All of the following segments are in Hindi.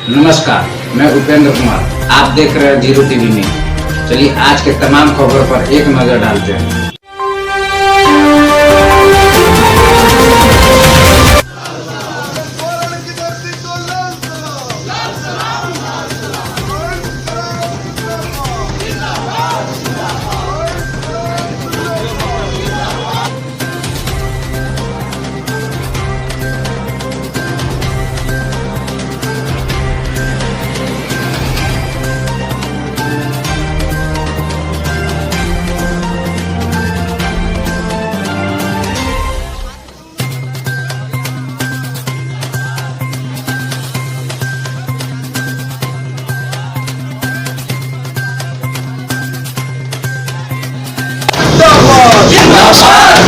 नमस्कार, मैं उपेंद्र कुमार। आप देख रहे हैं जीरो टीवी न्यूज। चलिए आज के तमाम खबरों पर एक नजर डालते हैं।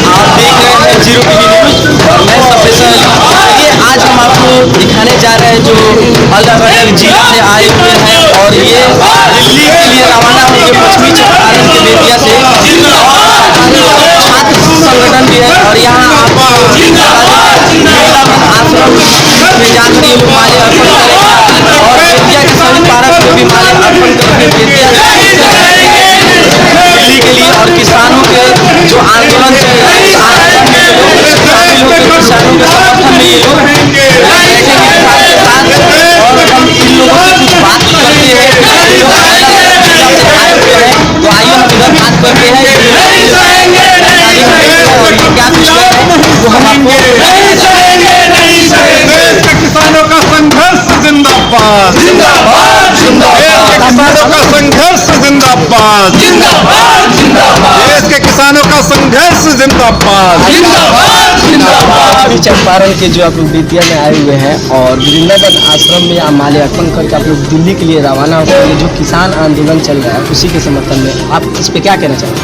आप देख रहे हैं जीरो टीवी न्यूज और मैं प्रोफेसर अली। ये आज हम आपको दिखाने जा रहे हैं जो अलग अलग जिले से आए हुए हैं और ये दिल्ली के लिए रवाना होंगे पश्चिमी चंपारण के बेतिया से। छात्र संगठन भी है और यहाँ आप आश्रम में जाकर ये लोग माले अर्पण करेंगे और बेतिया के सभी पार्क में भी माले अर्पण करके बेतिया दिल्ली के लिए और किसानों के जो आंदोलन चल रहा है इस आंदोलन में लोग शामिल होकर किसानों के समर्थन में ये लोग बैठेंगे और हम इन लोगों से कुछ बात करते हैं। तो आइए हम इधर बात करते हैं और ये क्या कुछ कर रहे हैं वो हम आपको किसानों का संघर्ष जिंदाबाद, जिंदाबाद, जिंदाबाद। किसानों का संघर्ष जिंदाबाद, जिंदाबाद, जिंदाबाद। देश के किसानों का संघर्ष जिंदाबाद, जिंदाबाद, जिंदाबाद। अभी चंपारण के जो आप लोग बेतिया में आए हुए हैं और वृंदावन आश्रम में आप माले अर्पण करके आप लोग दिल्ली के लिए रवाना हो गए। जो किसान आंदोलन चल रहा है उसी के समर्थन में आप इस पे क्या कहना चाहेंगे?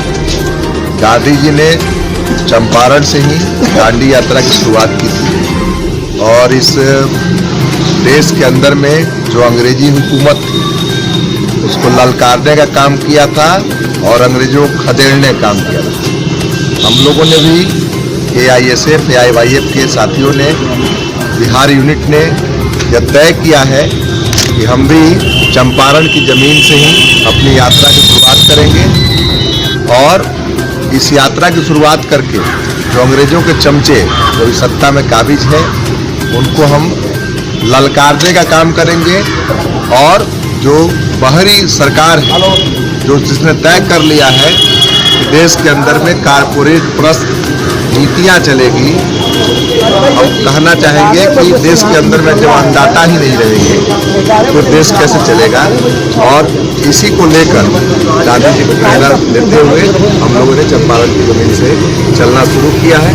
गांधी जी ने चंपारण से ही दांडी यात्रा की शुरुआत की थी और इस देश के अंदर में जो अंग्रेजी हुकूमत थी उसको ललकारने का काम किया था और अंग्रेजों को खदेड़ने का काम किया था। हम लोगों ने भी AISF, AIYF के साथियों ने, बिहार यूनिट ने यह तय किया है कि हम भी चंपारण की ज़मीन से ही अपनी यात्रा की शुरुआत करेंगे और इस यात्रा की शुरुआत करके जो अंग्रेजों के चमचे जो इस सत्ता में काबिज है उनको हम ललकारने का काम करेंगे और जो बाहरी सरकार है जो जिसने तय कर लिया है कि देश के अंदर में कारपोरेट प्रस्त नीतियाँ चलेगी, हम कहना चाहेंगे कि देश के अंदर में जब अन्नदाता ही नहीं रहेंगे तो देश कैसे चलेगा। और इसी को लेकर गांधी जी को प्रेरणा देते हुए हम लोगों ने चंपारण की जमीन से चलना शुरू किया है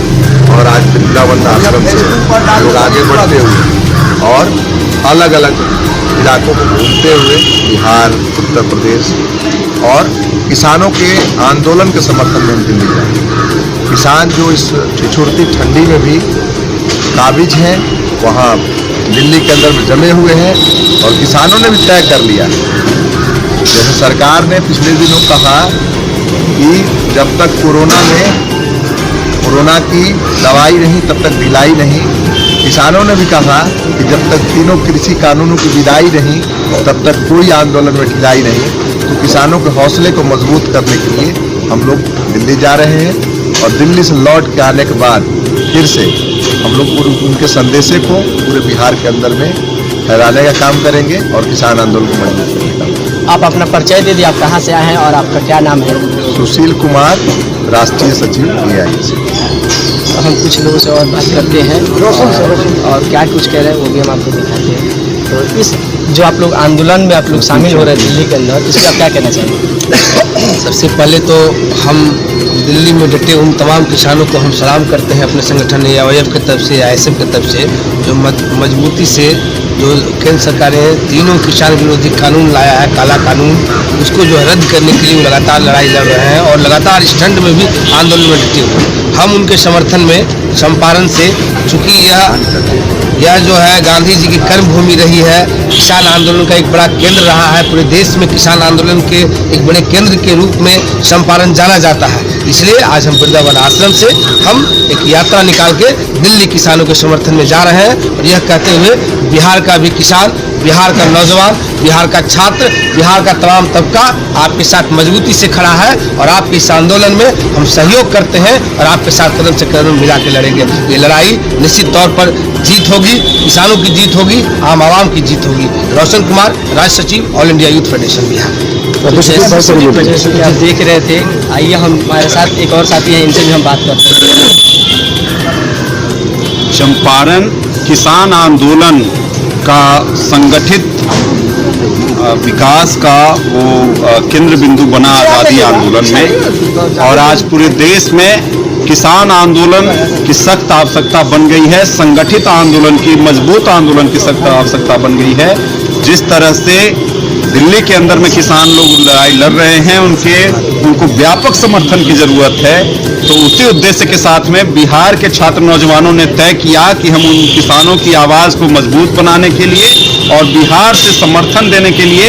और आज वृंदावन आश्रम से लोग आगे बढ़ते हुए और अलग अलग इलाकों को घूमते हुए बिहार, उत्तर प्रदेश और किसानों के आंदोलन के समर्थन में हम दिल्ली जाएंगे। किसान जो इस ठिठुरती ठंडी में भी काबिज हैं वहाँ दिल्ली के अंदर में जमे हुए हैं और किसानों ने भी तय कर लिया है। जैसे सरकार ने पिछले दिनों कहा कि जब तक कोरोना की दवाई नहीं तब तक ढिलाई नहीं, किसानों ने भी कहा कि जब तक तीनों कृषि कानूनों की विदाई नहीं तब तक कोई आंदोलन में ढिलाई नहीं। तो किसानों के हौसले को मजबूत करने के लिए हम लोग दिल्ली जा रहे हैं और दिल्ली से लौट के आने के बाद फिर से हम लोग उनके संदेशे को पूरे बिहार के अंदर में फैलाने का काम करेंगे और किसान आंदोलन को मजबूत करने का काम। आप अपना परिचय दे दिए, आप कहाँ से आए हैं और आपका क्या नाम है? सुशील कुमार, राष्ट्रीय सचिव AISF। हम कुछ लोगों से और बात करते हैं और क्या कुछ कह रहे हैं वो भी हम आपको दिखाते हैं। तो इस जो आप लोग आंदोलन में आप लोग शामिल हो रहे हैं दिल्ली के अंदर, इस पर आप क्या कहना चाहेंगे? सबसे पहले तो हम दिल्ली में डटे उन तमाम किसानों को हम सलाम करते हैं अपने संगठन AIYF की तरफ से, AISF की तरफ से, जो मजबूती से जो केंद्र सरकार ने तीनों किसान विरोधी कानून लाया है, काला कानून, उसको जो रद्द करने के लिए लगातार लड़ाई लड़ रहे हैं और लगातार स्टंट में भी आंदोलन में डटे हुए हैं। हम उनके समर्थन में चंपारण से, चूँकि यह जो है गांधी जी की कर्मभूमि रही है, किसान आंदोलन का एक बड़ा केंद्र रहा है, पूरे देश में किसान आंदोलन के एक बड़े केंद्र के रूप में चंपारण जाना जाता है। इसलिए आज हम वृंदावन आश्रम से हम एक यात्रा निकाल के दिल्ली किसानों के समर्थन में जा रहे हैं और यह कहते हुए बिहार का भी किसान बिहार का नौजवान, बिहार का छात्र, बिहार का तमाम तबका आपके साथ मजबूती से खड़ा है और आपके इस आंदोलन में हम सहयोग करते हैं और आपके साथ कदम से कदम मिला के लड़ेंगे। ये लड़ाई निश्चित तौर पर जीत होगी, किसानों की जीत होगी, आम आवाम की जीत होगी। रोशन कुमार, राज्य सचिव, all India youth federation Bihar. तो जैसे कि आप देख रहे थे, आइए हमारे साथ एक और साथी हैं, इनसे भी हम बात करते हैं। चंपारण किसान आंदोलन का संगठित विकास का वो केंद्र बिंदु बना आज़ादी आंदोलन में, और आज पूरे देश में किसान आंदोलन की सख्त आवश्यकता बन गई है, संगठित आंदोलन की, मजबूत आंदोलन की सख्त आवश्यकता बन गई है। जिस तरह से दिल्ली के अंदर में किसान लोग लड़ाई लड़ रहे हैं, उनको व्यापक समर्थन की जरूरत है। तो उसी उद्देश्य के साथ में बिहार के छात्र नौजवानों ने तय किया कि हम उन किसानों की आवाज़ को मजबूत बनाने के लिए और बिहार से समर्थन देने के लिए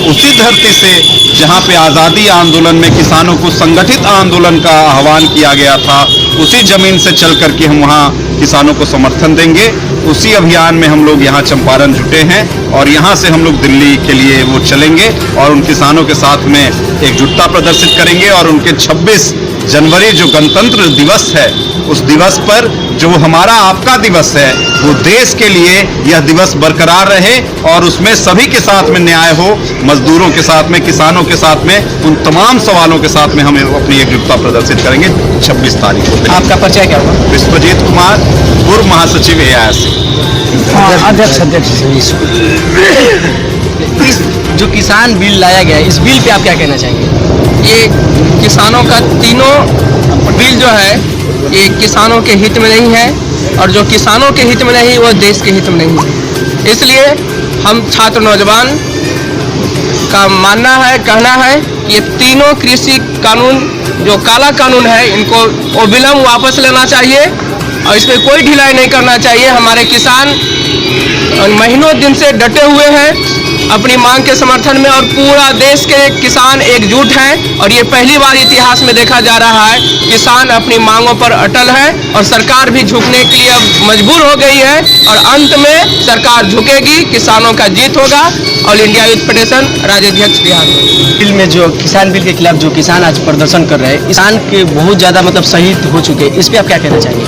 उसी धरती से जहां पे आज़ादी आंदोलन में किसानों को संगठित आंदोलन का आह्वान किया गया था, उसी जमीन से चल करके हम वहां किसानों को समर्थन देंगे। उसी अभियान में हम लोग यहाँ चंपारण जुटे हैं और यहाँ से हम लोग दिल्ली के लिए वो चलेंगे और उन किसानों के साथ में एकजुटता प्रदर्शित करेंगे और उनके 26 जनवरी जो गणतंत्र दिवस है, उस दिवस पर जो हमारा आपका दिवस है, वो देश के लिए यह दिवस बरकरार रहे और उसमें सभी के साथ में न्याय हो, मजदूरों के साथ में, किसानों के साथ में, उन तमाम सवालों के साथ में हम अपनी एकजुटता प्रदर्शित करेंगे 26 तारीख को। आपका परिचय क्या होगा? विश्वजीत कुमार, पूर्व महासचिव AIC। जो किसान बिल लाया गया है, इस बिल पे आप क्या कहना चाहेंगे? ये किसानों का तीनों बिल जो है ये किसानों के हित में नहीं है और जो किसानों के हित में नहीं वो देश के हित में नहीं है। इसलिए हम छात्र नौजवान का मानना है, कहना है कि ये तीनों कृषि कानून जो काला कानून है, इनको अविलंब वापस लेना चाहिए और इसमें कोई ढिलाई नहीं करना चाहिए। हमारे किसान महीनों दिन से डटे हुए हैं अपनी मांग के समर्थन में और पूरा देश के किसान एकजुट हैं और ये पहली बार इतिहास में देखा जा रहा है किसान अपनी मांगों पर अटल है और सरकार भी झुकने के लिए अब मजबूर हो गई है और अंत में सरकार झुकेगी, किसानों का जीत होगा। ऑल इंडिया यूथ फेडरेशन, राज्याध्यक्ष बिहार। बिल में जो किसान बिल के खिलाफ जो किसान आज प्रदर्शन कर रहे हैं, किसान के बहुत ज़्यादा मतलब शहीद हो चुके हैं, इस पर आप क्या कहना चाहेंगे?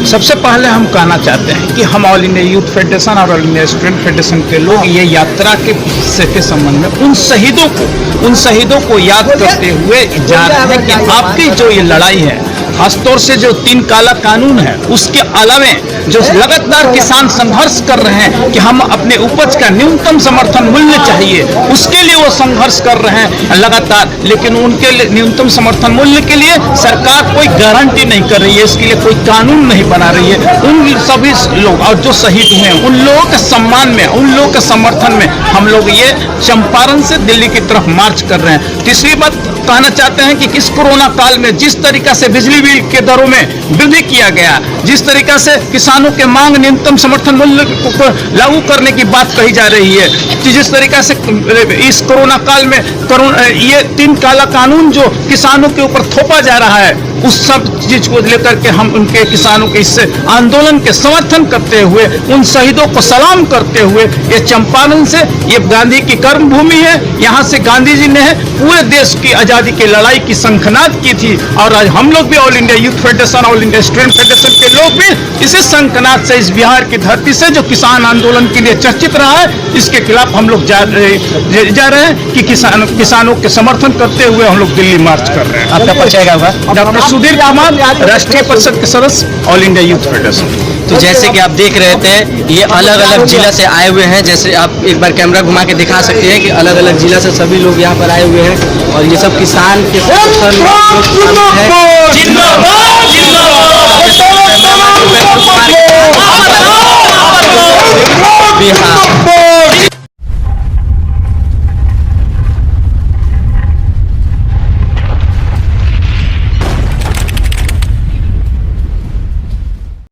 सबसे पहले हम कहना चाहते हैं कि हम ऑल इंडिया यूथ फेडरेशन और ऑल इंडिया स्टूडेंट फेडरेशन के लोग ये यात्रा के हिस्से के संबंध में उन शहीदों को याद करते हुए जा रहे हैं कि आपकी जो ये लड़ाई है, खासतौर से जो 3 काला कानून है, उसके अलावे जो लगातार किसान संघर्ष कर रहे हैं कि हम अपने उपज का न्यूनतम समर्थन मूल्य चाहिए, उसके लिए वो संघर्ष कर रहे हैं लगातार। लेकिन उनके न्यूनतम समर्थन मूल्य के लिए सरकार कोई गारंटी नहीं कर रही है, इसके लिए कोई कानून नहीं बना रही है। उन सभी लोग और जो शहीद हुए हैं, उन लोगों के सम्मान में, उन लोगों के समर्थन में हम लोग ये चंपारण से दिल्ली की तरफ मार्च कर रहे हैं। तीसरी बात कहना चाहते हैं कि इस कोरोना काल में जिस तरीका से बिजली बिल के दरों में वृद्धि किया गया, जिस तरीका से किसानों के मांग न्यूनतम समर्थन मूल्य को लागू करने की बात कही जा रही है, जिस तरीका से इस कोरोना काल में ये 3 काला कानून जो किसानों के ऊपर थोपा जा रहा है, उस सब चीज को लेकर के हम उनके किसानों के इस आंदोलन के समर्थन करते हुए, उन शहीदों को सलाम करते हुए, ये चंपारण से, ये गांधी की कर्म भूमि है, यहाँ से गांधी जी ने पूरे देश की आजादी की लड़ाई की शंखनाद की थी और आज हम लोग भी all India youth federation, all India student federation के लोग भी इसी शंखनाद से, इस बिहार की धरती से जो किसान आंदोलन के लिए चर्चित रहा है, इसके खिलाफ हम लोग जा रहे हैं कि किसानों के समर्थन करते हुए हम लोग दिल्ली मार्च कर रहे हैं। आपका परिचय क्या होगा? डॉक्टर सुधीर कुमार, राष्ट्रीय परिषद के सदस्य, ऑल इंडिया यूथ फेडरेशन। तो जैसे कि आप देख रहे थे, ये अलग अलग जिला से आए हुए हैं। जैसे आप एक बार कैमरा घुमा के दिखा सकते हैं कि अलग अलग जिला से सभी लोग यहाँ पर आए हुए हैं और ये सब किसान के समर्थन है।